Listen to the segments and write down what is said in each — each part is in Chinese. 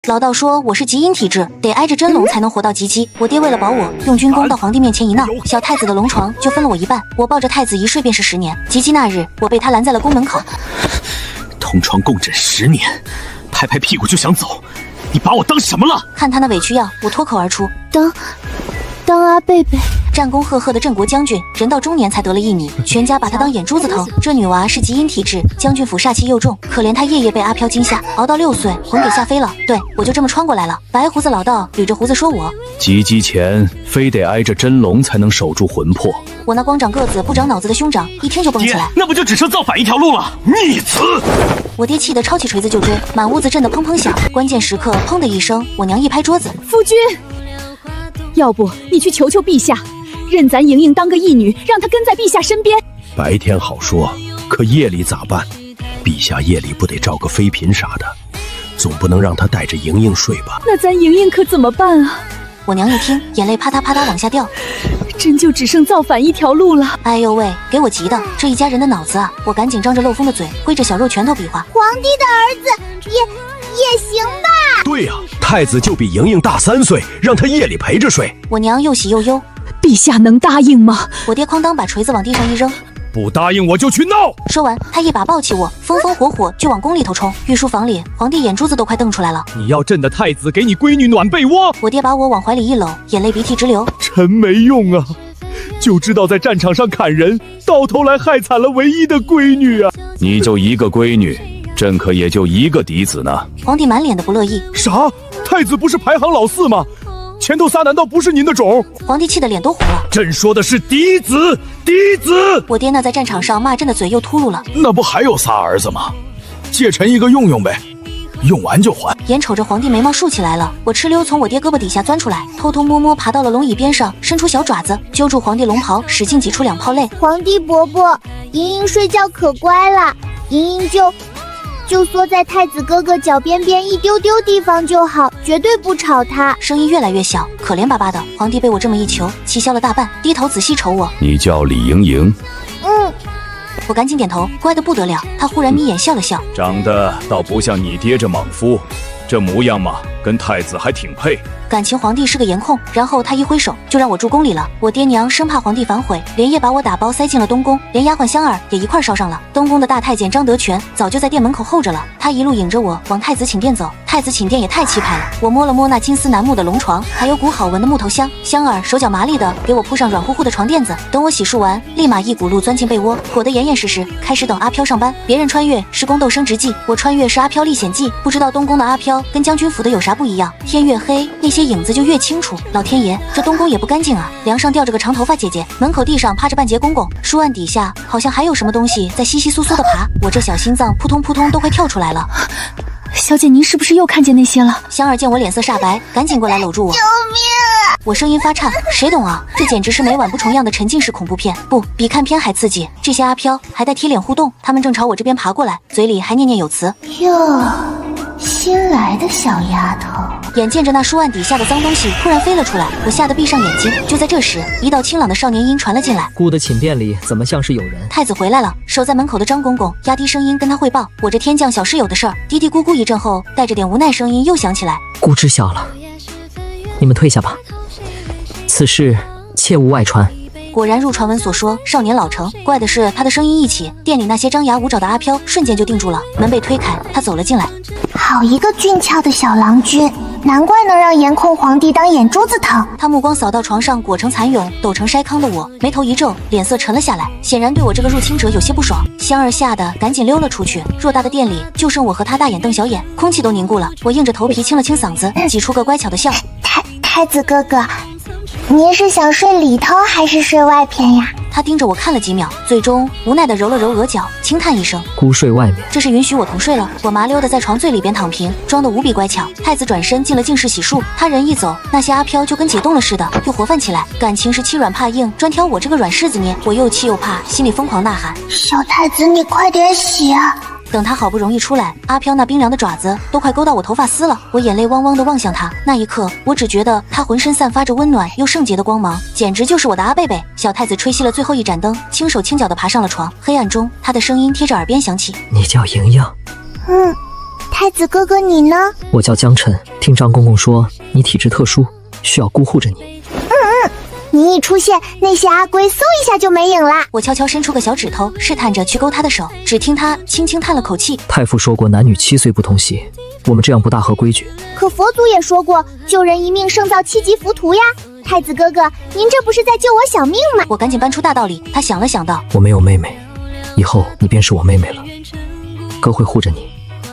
老道说我是极阴体质，得挨着真龙才能活到及笄。我爹为了保我，用军功到皇帝面前一闹，小太子的龙床就分了我一半。我抱着太子一睡便是10年。及笄那日，我被他拦在了宫门口。同床共枕10年，拍拍屁股就想走，你把我当什么了？看他那委屈样，我脱口而出：当阿贝贝。战功赫赫的镇国将军，人到中年才得了一女，全家把他当眼珠子疼。这女娃是极阴体质，将军府煞气又重，可怜她夜夜被阿飘惊吓，熬到6岁，魂给吓飞了。对，我就这么穿过来了。白胡子老道捋着胡子说我及笄前非得挨着真龙才能守住魂魄。我那光长个子不长脑子的兄长一听就蹦起来，那不就只剩造反一条路了？逆子！我爹气得抄起锤子就追，满屋子震得砰砰响。关键时刻，砰的一声，我娘一拍桌子：夫君，要不你去求求陛下，认咱莹莹当个义女，让她跟在陛下身边。白天好说，可夜里咋办？陛下夜里不得召个妃嫔啥的，总不能让她带着莹莹睡吧？那咱莹莹可怎么办啊？我娘一听，眼泪啪嗒啪嗒往下掉。真就只剩造反一条路了。哎呦喂，给我急的，这一家人的脑子啊！我赶紧张着漏风的嘴，挥着小肉拳头比划。皇帝的儿子也行吧？对呀，太子就比莹莹大3岁，让她夜里陪着睡。我娘又喜又忧，陛下能答应吗？我爹哐当把锤子往地上一扔。不答应我就去闹！说完，他一把抱起我，风风火火就往宫里头冲。御书房里，皇帝眼珠子都快瞪出来了。你要朕的太子给你闺女暖被窝？我爹把我往怀里一搂，眼泪鼻涕直流。臣没用啊，就知道在战场上砍人，到头来害惨了唯一的闺女啊！你就一个闺女，朕可也就一个嫡子呢。皇帝满脸的不乐意。啥？太子不是排行老4吗？前头仨难道不是您的种？皇帝气得脸都红了。朕说的是嫡子，嫡子！我爹那在战场上骂朕的嘴又秃噜了。那不还有仨儿子吗？借臣一个用用呗，用完就还。眼瞅着皇帝眉毛竖起来了，我哧溜从我爹胳膊底下钻出来，偷偷摸摸爬到了龙椅边上，伸出小爪子揪住皇帝龙袍，使劲挤出2泡泪。皇帝伯伯，莹莹睡觉可乖了，莹莹就缩在太子哥哥脚边边一丢丢地方就好，绝对不吵他。声音越来越小，可怜巴巴的。皇帝被我这么一求，气消了大半，低头仔细瞅我。你叫李莹莹？我赶紧点头，乖得不得了。他忽然眯眼笑了笑，长得倒不像你爹这莽夫，这模样嘛，跟太子还挺配。感情皇帝是个颜控，然后他一挥手就让我住宫里了。我爹娘生怕皇帝反悔，连夜把我打包塞进了东宫，连丫鬟香儿也一块烧上了。东宫的大太监张德全早就在殿门口候着了，他一路引着我往太子寝殿走。太子寝殿也太气派了，我摸了摸那金丝楠木的龙床，还有股好闻的木头香。香儿手脚麻利的给我铺上软乎乎的床垫子，等我洗漱完，立马一骨碌钻进被窝，裹得严严实实，开始等阿飘上班。别人穿越是宫斗升职记，我穿越是阿飘历险记。不知道东宫的阿飘跟将军府的有啥不一样？天越黑，那些影子就越清楚。老天爷，这东宫也不干净啊！梁上吊着个长头发姐姐，门口地上趴着半截公公，书案底下好像还有什么东西在窸窸窣窣的爬。我这小心脏扑通扑通都快跳出来了。小姐，您是不是又看见那些了？香儿见我脸色煞白，赶紧过来搂住我。救命！我声音发颤，谁懂啊？这简直是每晚不重样的沉浸式恐怖片，不比看片还刺激。这些阿飘还带贴脸互动，他们正朝我这边爬过来，嘴里还念念有词。哟，新来的小丫头。眼见着那书案底下的脏东西突然飞了出来，我吓得闭上眼睛。就在这时，一道清朗的少年音传了进来：姑的寝殿里怎么像是有人？太子回来了。守在门口的张公公压低声音跟他汇报我这天降小室友的事儿。嘀嘀咕咕一阵后，带着点无奈声音又响起来：姑知晓了，你们退下吧，此事切勿外传。果然如传闻所说，少年老成。怪的是他的声音一起，店里那些张牙舞爪的阿飘瞬间就定住了。门被推开，他走了进来。好一个俊俏的小郎君，难怪能让颜控皇帝当眼珠子疼。他目光扫到床上裹成蚕蛹、抖成筛糠的我，眉头一皱，脸色沉了下来，显然对我这个入侵者有些不爽。香儿吓得赶紧溜了出去。偌大的店里就剩我和他大眼瞪小眼，空气都凝固了。我硬着头皮清了清嗓子，挤出个乖巧的笑：太子哥哥，您是想睡里头还是睡外边呀？他盯着我看了几秒，最终无奈地揉了揉额角，轻叹一声：姑睡外面。这是允许我同睡了。我麻溜地在床最里边躺平，装得无比乖巧。太子转身进了净室洗漱，他人一走，那些阿飘就跟解冻了似的，又活泛起来。感情是欺软怕硬，专挑我这个软柿子捏。我又气又怕，心里疯狂呐喊：小太子，你快点洗啊！等他好不容易出来，阿飘那冰凉的爪子都快勾到我头发丝了。我眼泪汪汪地望向他，那一刻，我只觉得他浑身散发着温暖又圣洁的光芒，简直就是我的阿贝贝。小太子吹熄了最后一盏灯，轻手轻脚地爬上了床。黑暗中，他的声音贴着耳边响起：你叫莹莹。太子哥哥你呢？我叫江晨，听张公公说你体质特殊，需要孤护着你。你一出现，那些阿龟嗖一下就没影啦。我悄悄伸出个小指头，试探着去勾他的手，只听他轻轻叹了口气。太傅说过男女7岁不同席，我们这样不大合规矩。可佛祖也说过，救人一命胜造7级浮屠呀。太子哥哥，您这不是在救我小命吗？我赶紧搬出大道理。他想了想道：我没有妹妹，以后你便是我妹妹了，哥会护着你。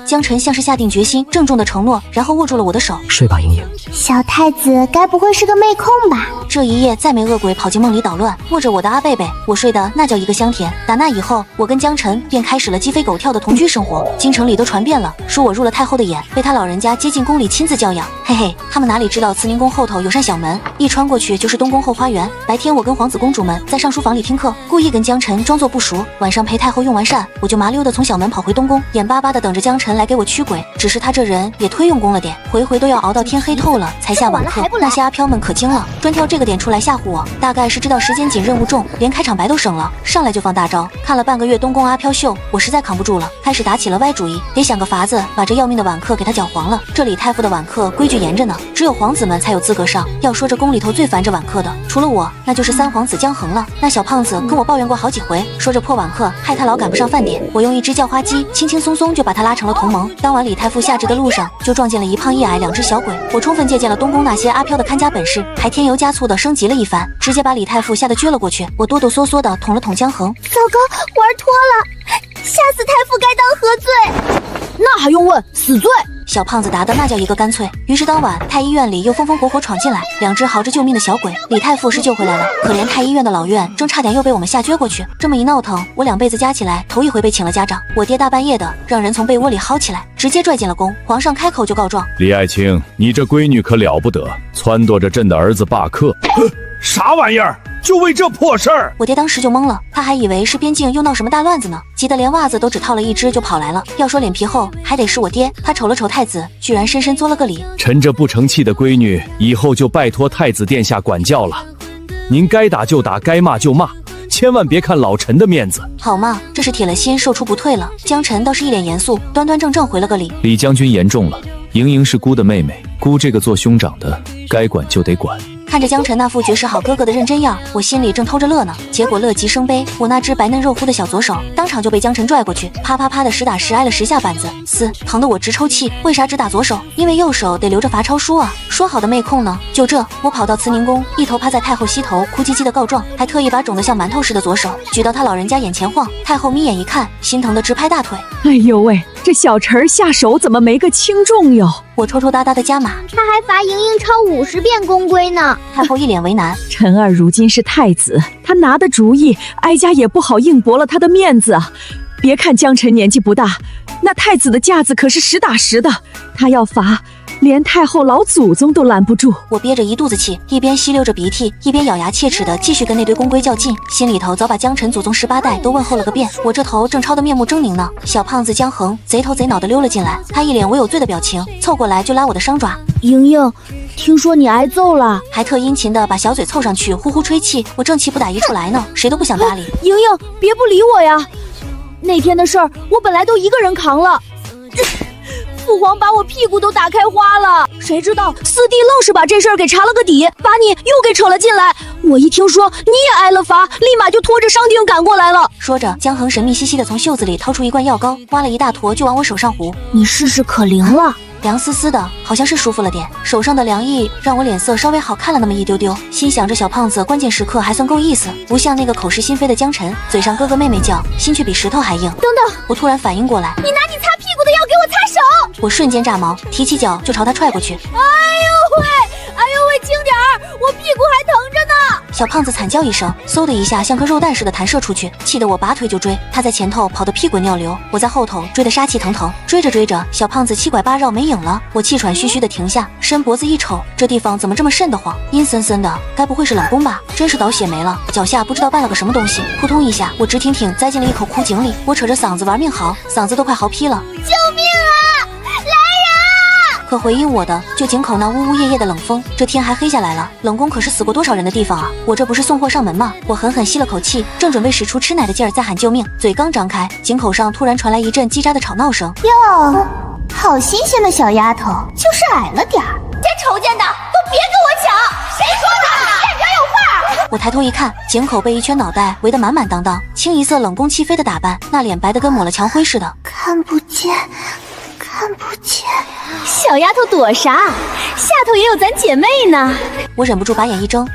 江晨像是下定决心，郑重的承诺，然后握住了我的手。睡吧，莹莹。小太子该不会是个妹控吧？这一夜再没恶鬼跑进梦里捣乱，握着我的阿贝贝，我睡得那叫一个香甜。打那以后，我跟江晨便开始了鸡飞狗跳的同居生活。京城里都传遍了，说我入了太后的眼，被他老人家接进宫里亲自教养。嘿嘿，他们哪里知道慈宁宫后头有扇小门，一穿过去就是东宫后花园。白天我跟皇子公主们在上书房里听课，故意跟江晨装作不熟。晚上陪太后用完膳，我就麻溜的从小门跑回东宫，眼巴巴的等着江晨来给我驱鬼。只是他这人也忒用功了点，回回都要熬到天黑透了才下晚课。那些阿飘们可精了，专挑这个点出来吓唬我，大概是知道时间紧任务重，连开场白都省了，上来就放大招。看了半个月东宫阿飘秀，我实在扛不住了，开始打起了歪主意，得想个法子把这要命的晚课给他搅黄了。这李太傅的晚课规矩严着呢，只有皇子们才有资格上。要说这宫里头最烦这晚课的，除了我，那就是三皇子江衡了。那小胖子跟我抱怨过好几回，说这破晚课害他老赶不上饭点。我用一只叫花鸡轻轻松松就把他拉成了同盟。当晚李太傅下旨的路上，就撞见了一胖一矮2只小鬼。我充分借鉴了东宫那些阿飘的看家本事，还添油加醋的升级了一番，直接把李太傅吓得撅了过去。我哆哆嗦嗦的捅了捅江衡，糟糕，玩脱了，吓死太傅该当何罪？那还用问，死罪！小胖子答的那叫一个干脆。于是当晚太医院里又风风火火闯进来2只嚎着救命的小鬼，李太傅是救回来了，可怜太医院的老院正差点又被我们吓撅过去。这么一闹腾，我2辈子加起来头一回被请了家长。我爹大半夜的让人从被窝里薅起来，直接拽进了宫。皇上开口就告状：李爱卿，你这闺女可了不得，撺掇着朕的儿子罢课。啥玩意儿？就为这破事儿？我爹当时就懵了，他还以为是边境又闹什么大乱子呢，急得连袜子都只套了1只就跑来了。要说脸皮厚，还得是我爹。他瞅了瞅太子，居然深深作了个礼。臣这不成器的闺女，以后就拜托太子殿下管教了。您该打就打，该骂就骂，千万别看老臣的面子。好嘛，这是铁了心受出不退了。江晨倒是一脸严肃，端端正正回了个礼。李将军言重了，莹莹是姑的妹妹，姑这个做兄长的，该管就得管。看着江晨那副绝世好哥哥的认真样，我心里正偷着乐呢。结果乐极生悲，我那只白嫩肉乎的小左手当场就被江晨拽过去，啪啪啪的10打10挨了10下板子，疼得我直抽气。为啥只打左手？因为右手得留着罚抄书啊。说好的妹控呢？就这，我跑到慈宁宫，一头趴在太后膝头，哭唧唧的告状，还特意把肿得像馒头似的左手举到他老人家眼前晃。太后眯眼一看，心疼得直拍大腿。哎呦喂，这小陈儿下手怎么没个轻重哟？我抽抽搭搭的加码，他还罚莹莹抄50遍宫规呢。太后一脸为难，陈儿如今是太子，他拿的主意，哀家也不好硬驳了他的面子啊。别看江晨年纪不大，那太子的架子可是实打实的，他要罚，连太后老祖宗都拦不住。我憋着一肚子气，一边吸溜着鼻涕，一边咬牙切齿的继续跟那堆公规较劲，心里头早把江晨祖宗18代都问候了个遍。我这头正抄得面目狰狞呢，小胖子江衡贼头贼脑的溜了进来，他一脸我有罪的表情，凑过来就拉我的伤爪。莹莹，听说你挨揍了，还特殷勤的把小嘴凑上去呼呼吹气。我正气不打一处来呢，谁都不想搭理。莹莹，别不理我呀！那天的事儿我本来都一个人扛了，父皇把我屁股都打开花了，谁知道四弟愣是把这事儿给查了个底，把你又给扯了进来。我一听说你也挨了罚，立马就拖着伤丁赶过来了。说着，江衡神秘兮兮的从袖子里掏出一罐药膏，挖了一大坨就往我手上糊。你试试可灵了。凉丝丝的，好像是舒服了点，手上的凉意让我脸色稍微好看了那么一丢丢，心想着小胖子关键时刻还算够意思，不像那个口是心非的江晨，嘴上哥哥妹妹叫，心却比石头还硬。等等，我突然反应过来，你拿你擦屁股的药给我擦手！我瞬间炸毛，提起脚就朝他踹过去。哎呦喂，轻点儿，我屁股还疼着呢！小胖子惨叫一声，嗖的一下像颗肉弹似的弹射出去，气得我拔腿就追。他在前头跑得屁滚尿流，我在后头追得杀气腾腾。追着追着，小胖子七拐八绕没影了，我气喘吁吁的停下，伸脖子一瞅，这地方怎么这么瘆得慌，阴森森的，该不会是冷宫吧？真是倒血霉了，脚下不知道绊了个什么东西，扑通一下，我直挺挺栽进了一口枯井里。我扯着嗓子玩命嚎，嗓子都快嚎劈了，救命啊！来人啊！可回应我的就井口那呜呜咽咽的冷风。这天还黑下来了，冷宫可是死过多少人的地方啊！我这不是送货上门吗？我狠狠吸了口气，正准备使出吃奶的劲儿再喊救命，嘴刚张开，井口上突然传来一阵叽喳的吵闹声。哟，好新鲜的小丫头，就是矮了点儿。这瞅见的都别跟我抢！谁说的？站着有话！我抬头一看，井口被一圈脑袋围得满满当当，清一色冷宫弃妃的打扮，那脸白得跟抹了墙灰似的。看不见，看不见。小丫头躲啥？下头也有咱姐妹呢。我忍不住把眼一睁，妈呀！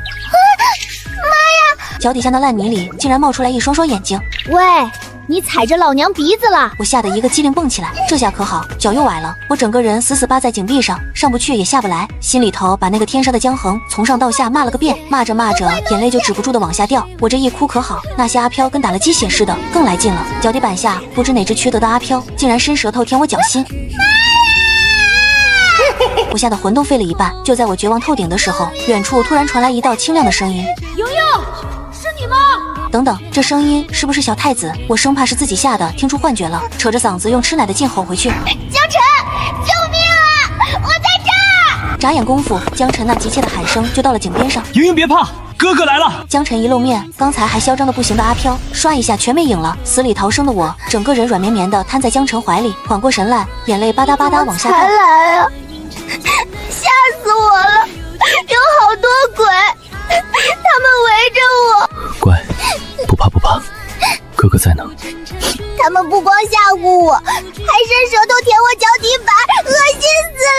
脚底下那烂泥里竟然冒出来一双双眼睛。喂，你踩着老娘鼻子了！我吓得一个机灵蹦起来，这下可好，脚又崴了，我整个人死死扒在井壁上，上不去也下不来，心里头把那个天杀的江衡从上到下骂了个遍，骂着骂着眼泪就止不住的往下掉。我这一哭可好，那些阿飘跟打了鸡血似的，更来劲了。脚底板下不知哪只缺德的阿飘竟然伸舌头舔我脚心。我吓得魂都飞了一半。就在我绝望透顶的时候，远处突然传来一道清亮的声音：莹莹，是你吗？等等，这声音是不是小太子？我生怕是自己吓得听出幻觉了，扯着嗓子用吃奶的劲吼回去：江晨，救命啊！我在这儿！眨眼功夫，江晨那急切的喊声就到了井边上。莹莹别怕，哥哥来了。江晨一露面，刚才还嚣张的不行的阿飘，唰一下全没影了。死里逃生的我，整个人软绵绵的瘫在江晨怀里，缓过神来，眼泪吧嗒吧嗒往下掉。才来啊！吓死我了！有好多鬼，他们围着我。乖，不怕不怕，哥哥在呢。他们不光吓唬我，还伸舌头舔我脚底板，恶心死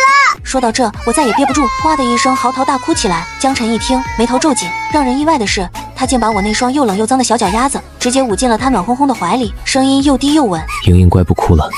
了！说到这，我再也憋不住，哇的一声嚎啕大哭起来。江晨一听，眉头皱紧。让人意外的是，他竟把我那双又冷又脏的小脚丫子直接捂进了他暖烘烘的怀里，声音又低又稳：莹莹乖，不哭了，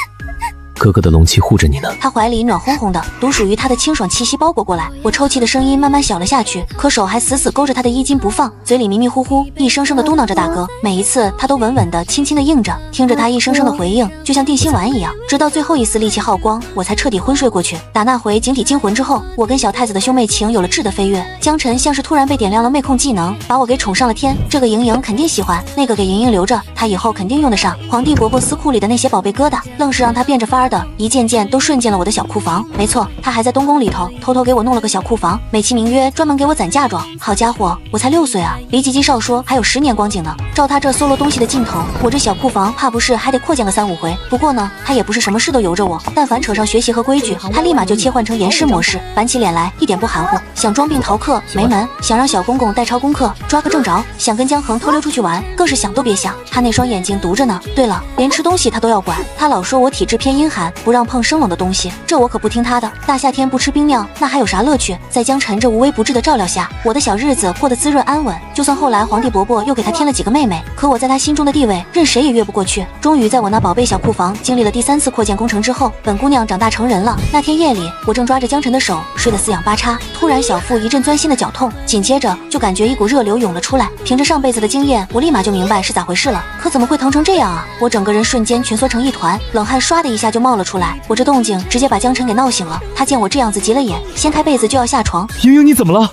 哥哥的龙气护着你呢。他怀里暖烘烘的，独属于他的清爽气息包裹过来。我抽泣的声音慢慢小了下去，可手还死死勾着他的衣襟不放，嘴里迷迷糊糊一声声的嘟囔着大哥。每一次他都稳稳的轻轻的应着，听着他一声声的回应，就像定心丸一样。直到最后一丝力气耗光，我才彻底昏睡过去。打那回井底惊魂之后，我跟小太子的兄妹情有了质的飞跃。江晨像是突然被点亮了妹控技能，把我给宠上了天。这个莹莹肯定喜欢，那个给莹莹留着，她以后肯定用得上。皇帝伯伯私库里的那些宝贝疙瘩，愣是让他变着法儿的一件件都顺进了我的小库房。没错，他还在东宫里头偷偷给我弄了个小库房，美其名曰专门给我攒嫁妆。好家伙，我才6岁啊，离吉吉少说还有10年光景呢。照他这搜罗东西的劲头，我这小库房怕不是还得扩建个3、5回。不过呢，他也不是什么事都由着我，但凡扯上学习和规矩，他立马就切换成严师模式，板起脸来一点不含糊。想装病逃课没门，想让小公公代抄功课抓个正着，想跟江衡偷溜出去玩更是想都别想。他那双眼睛毒着呢。对了，连吃东西他都要管，他老说我体质偏阴寒，不让碰生冷的东西，这我可不听他的。大夏天不吃冰酿，那还有啥乐趣？在江晨这无微不至的照料下，我的小日子过得滋润安稳。就算后来皇帝伯伯又给他添了几个妹妹，可我在他心中的地位，任谁也越不过去。终于在我那宝贝小库房经历了第3次扩建工程之后，本姑娘长大成人了。那天夜里，我正抓着江晨的手睡得四仰八叉，突然小腹一阵钻心的绞痛，紧接着就感觉一股热流涌了出来。凭着上辈子的经验，我立马就明白是咋回事了。可怎么会疼成这样啊？我整个人瞬间蜷缩成一团，冷汗唰的一下就冒了出来。我这动静直接把江晨给闹醒了，他见我这样子急了眼，掀开被子就要下床。莹莹，你怎么了？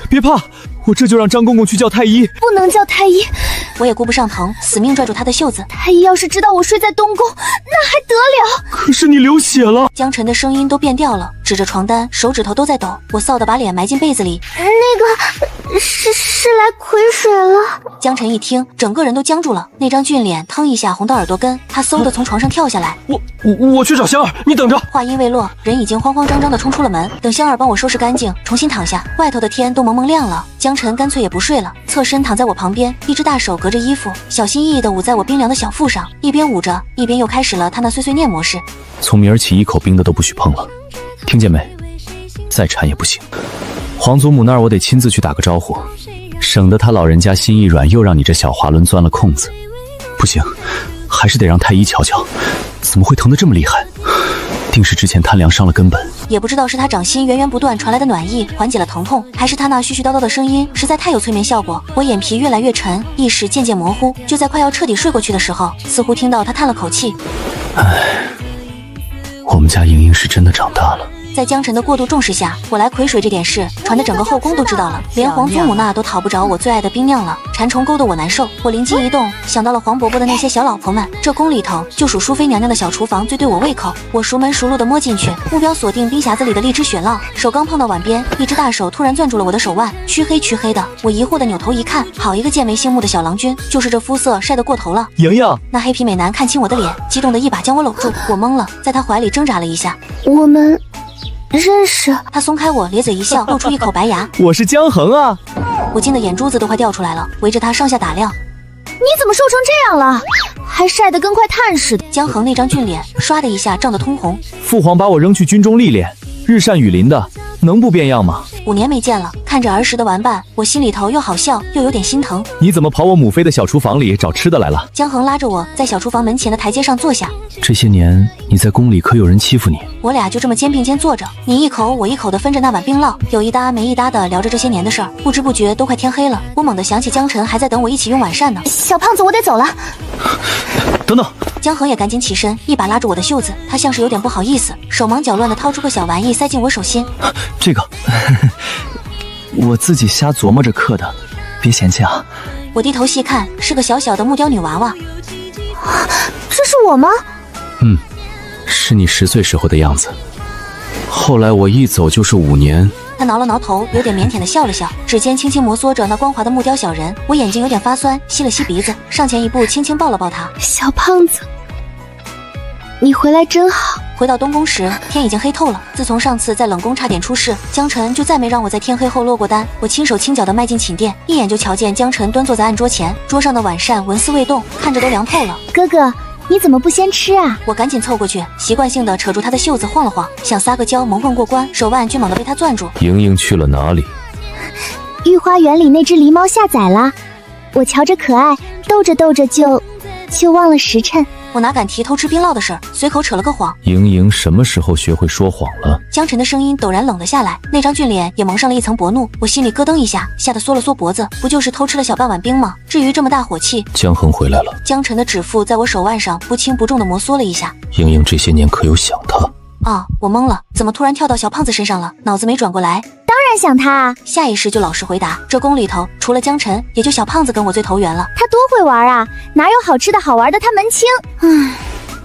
别怕，我这就让张公公去叫太医。不能叫太医，我也顾不上疼，死命拽住他的袖子。太医要是知道我睡在东宫，那还得了？可是你流血了。江晨的声音都变调了，指着床单，手指头都在抖。我臊得把脸埋进被子里。那个是来癸水了。江晨一听，整个人都僵住了，那张俊脸腾一下红到耳朵根，他嗖的从床上跳下来。我去找香儿，你等着。话音未落，人已经慌慌张张的冲出了门。等香儿帮我收拾干净，重新躺下，外头的天都蒙蒙亮了。江晨干脆也不睡了，侧身躺在我旁边，一只大手隔着衣服，小心翼翼地捂在我冰凉的小腹上，一边捂着，一边又开始了他那碎碎念模式。从明儿起，一口冰的都不许碰了，听见没？再馋也不行。皇祖母那儿我得亲自去打个招呼，省得他老人家心一软，又让你这小滑轮钻了空子。不行，还是得让太医瞧瞧，怎么会疼得这么厉害？定是之前贪凉伤了根本。也不知道是他掌心源源不断传来的暖意缓解了疼痛，还是他那絮絮叨叨的声音实在太有催眠效果。我眼皮越来越沉，意识渐渐模糊。就在快要彻底睡过去的时候，似乎听到他叹了口气：唉，我们家莹莹是真的长大了。在江晨的过度重视下，我来癸水这点事传的整个后宫都知道了，连皇祖母那都讨不着我最爱的冰酿了。馋虫勾得我难受，我灵机一动，想到了黄伯伯的那些小老婆们，这宫里头就属淑妃娘娘的小厨房最对我胃口。我熟门熟路的摸进去，目标锁定冰匣子里的荔枝雪酪，手刚碰到碗边，一只大手突然攥住了我的手腕，黢黑的。我疑惑的扭头一看，好一个剑眉星目的小郎君，就是这肤色晒得过头了。莹莹，那黑皮美男看清我的脸，激动的一把将我搂住，我懵了，在他怀里挣扎了一下。我们认识？他松开我，咧嘴一笑，露出一口白牙。我是江恒啊！我惊得眼珠子都快掉出来了，围着他上下打量。你怎么瘦成这样了？还晒得跟块炭似的。江恒那张俊脸唰的一下涨得通红。父皇把我扔去军中历练，日晒雨淋的，能不变样吗？5年没见了，看着儿时的玩伴，我心里头又好笑又有点心疼。你怎么跑我母妃的小厨房里找吃的来了？江恒拉着我在小厨房门前的台阶上坐下。这些年你在宫里可有人欺负你？我俩就这么肩并肩坐着，你一口我一口的分着那碗冰酪，有一搭没一搭的聊着这些年的事儿，不知不觉都快天黑了。我猛地想起江晨还在等我一起用晚膳呢。小胖子，我得走了。等等！江恒也赶紧起身，一把拉住我的袖子，他像是有点不好意思，手忙脚乱的掏出个小玩意塞进我手心。这个我自己瞎琢磨着刻的，别嫌弃啊。我低头细看，是个小小的木雕女娃娃。这是我吗？是你10岁时候的样子。后来我一走就是5年。他挠了挠头，有点腼腆的笑了笑，指尖轻轻摩挲着那光滑的木雕小人。我眼睛有点发酸，吸了吸鼻子，上前一步，轻轻抱了抱他。小胖子，你回来真好。回到东宫时，天已经黑透了。自从上次在冷宫差点出事，江晨就再没让我在天黑后落过单。我轻手轻脚地迈进寝殿，一眼就瞧见江晨端坐在案桌前，桌上的晚膳纹丝未动，看着都凉透了。哥哥，你怎么不先吃啊？我赶紧凑过去，习惯性地扯住他的袖子晃了晃，想撒个娇蒙混过关，手腕却猛地被他攥住。莹莹去了哪里？御花园里那只狸猫下崽了，我瞧着可爱，逗着逗着就忘了时辰。我哪敢提偷吃冰酪的事儿，随口扯了个谎。莹莹什么时候学会说谎了？江晨的声音陡然冷了下来，那张俊脸也蒙上了一层薄怒。我心里咯噔一下，吓得缩了缩脖子。不就是偷吃了小半碗冰吗？至于这么大火气？江恒回来了。江晨的指腹在我手腕上不轻不重的摩挲了一下。莹莹这些年可有想他？啊，我懵了，怎么突然跳到小胖子身上了？脑子没转过来。当然想他啊！下意识就老实回答。这宫里头除了江晨，也就小胖子跟我最投缘了。他多会玩啊，哪有好吃的好玩的他门清。唉，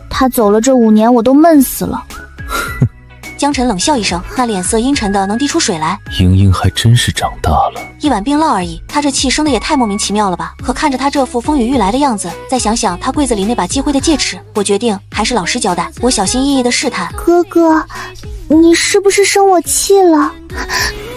他走了这5年，我都闷死了。江晨冷笑一声，那脸色阴沉的能滴出水来。莹莹还真是长大了。一碗冰酪而已，他这气生的也太莫名其妙了吧？可看着他这副风雨欲来的样子，再想想他柜子里那把积灰的戒尺，我决定还是老实交代。我小心翼翼的试探：哥哥，你是不是生我气了？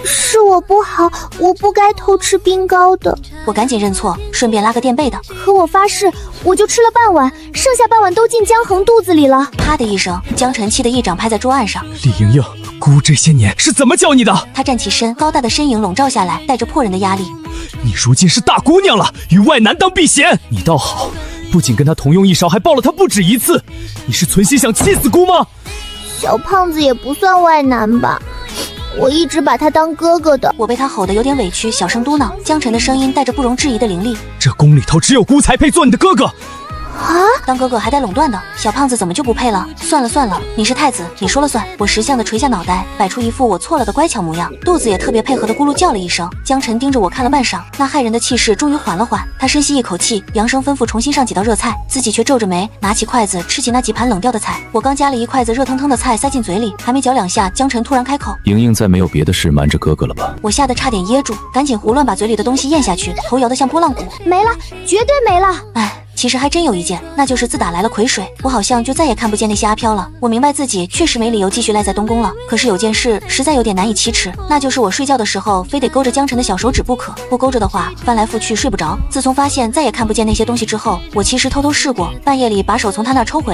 是我不好，我不该偷吃冰糕的。我赶紧认错，顺便拉个垫背的。可我发誓，我就吃了半碗，剩下半碗都进江恒肚子里了。啪的一声，江晨气得一掌拍在桌案上。李莹莹，姑这些年是怎么教你的？他站起身，高大的身影笼罩下来，带着迫人的压力。你如今是大姑娘了，与外男当避嫌。你倒好，不仅跟他同用一勺，还抱了他不止一次。你是存心想气死姑吗？小胖子也不算外男吧，我一直把他当哥哥的。我被他吼得有点委屈，小声嘟囔。江晨的声音带着不容置疑的凌厉：这宫里头只有姑才配做你的哥哥。啊！当哥哥还带垄断的，小胖子怎么就不配了？算了，你是太子，你说了算。我识相的垂下脑袋，摆出一副我错了的乖巧模样，肚子也特别配合的咕噜叫了一声。江晨盯着我看了半晌，那骇人的气势终于缓了缓，他深吸一口气，扬声吩咐重新上几道热菜，自己却皱着眉拿起筷子吃起那几盘冷掉的菜。我刚夹了一筷子热腾腾的菜塞进嘴里，还没嚼2下，江晨突然开口：莹莹再没有别的事瞒着哥哥了吧？我吓得差点噎住，赶紧胡乱把嘴里的东西咽下去，头摇得像拨浪鼓。没了，绝对没了。哎。其实还真有一件，那就是自打来了癸水，我好像就再也看不见那些阿飘了。我明白自己确实没理由继续赖在东宫了，可是有件事实在有点难以启齿，那就是我睡觉的时候非得勾着江晨的小手指不可，不勾着的话翻来覆去睡不着。自从发现再也看不见那些东西之后，我其实偷偷试过，半夜里把手从他那儿抽回来。